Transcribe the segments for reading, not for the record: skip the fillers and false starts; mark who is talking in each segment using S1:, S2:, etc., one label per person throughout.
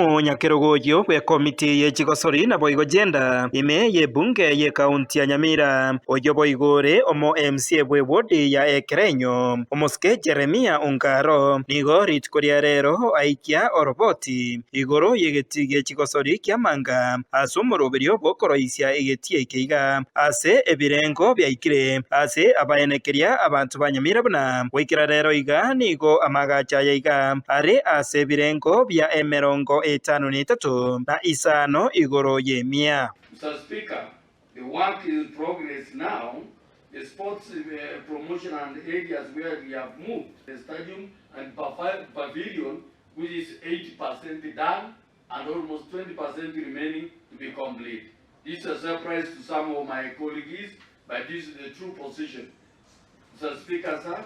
S1: Nyakerogoyo we komiti ye chigosori na boigo gender ime ye bunge ye kaunti ya Nyamira oyo boigore omo MCA bwe wodi ya Ekerenyo omoske Jeremia Ongaro nigo rit koria rero aikia oroboti igoro yegeti ye chigosori kiamanga asumoroberio bokoroisia egetie keiga ase ebirengo byaikire ase abayenekeria abantu ba Nyamira buna wikira rero iga nigo amagacha yaiga are ase birengo bya emerongo etano n'itatu na isano igoro yemia.
S2: Mr. Speaker, the work is in progress now. The sports promotion and areas where we have moved, the stadium and pavilion, which is 80% done and almost 20% remaining to be complete. This is a surprise to some of my colleagues, but this is the true position. Mr. Speaker, sir,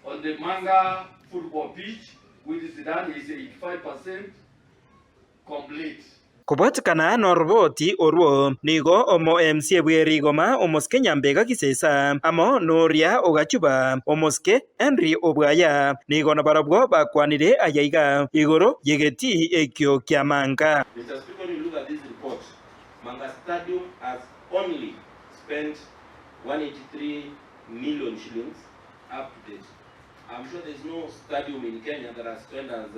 S2: on the Manga football pitch, which is done is 85% complete.
S1: Kubatikana norboti orwo nigo omo MCA bwerigoma omoske Nyambega Kisesa amo noria ogachuba omoske Henry Obwaya nigo nabarabwo bakwanire ayaiga igoro yegeti ekyo kiamanga.
S3: Mr. Speaker, when you look at this report, Manga Stadium has only spent 183 million shillings up to date. I'm sure there's no stadium in Kenya that has spent as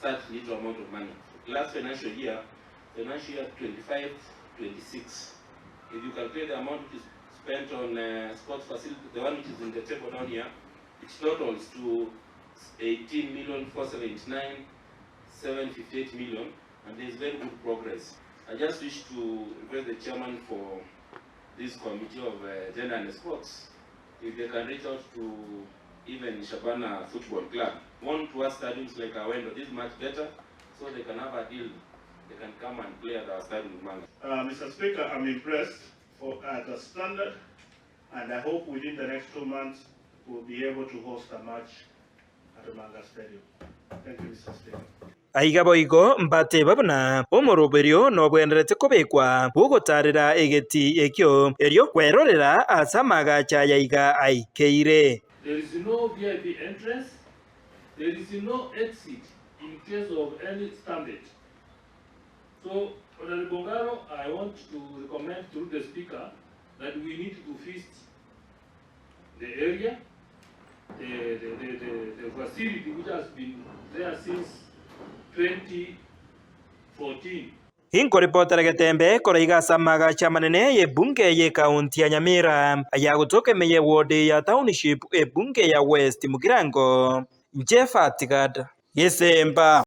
S3: such little amount of money. Last financial year 25-26, if you calculate the amount which is spent on sports facility, the one which is in the table down here, it totals to 18,479,758 million, and there is very good progress. I just wish to request the chairman for this committee of gender and sports, if they can reach out to even Shabana Football Club. Want to ask stadiums like Awendo, this is much better, so they can have a deal. They can come and play at our stadium in Manga.
S4: Mr. Speaker, I'm impressed at the standard, and I hope within the next 2 months we'll be able to host a match at the Manga Stadium. Thank you, Mr. Speaker.
S1: Aiga boigo mbate babuna omoroberio no bwenderete kobekwa bugotarira egeti ekyo erio kwerorera asamaga cha yaiga aikeire.
S2: There is no VIP entrance. There is no exit in case of any stampede. So, Honorable Ongaro, I want to recommend through the Speaker that we need to feast the area, the facility which has been there since 2014.
S1: Hinko reporter Getembe koreiga samaga cha manene ye bunge ye kaunti ya Nyamira ya kutoka meye wodi ya township e bunge ya West Mugirango Jeff Atigad Yesemba.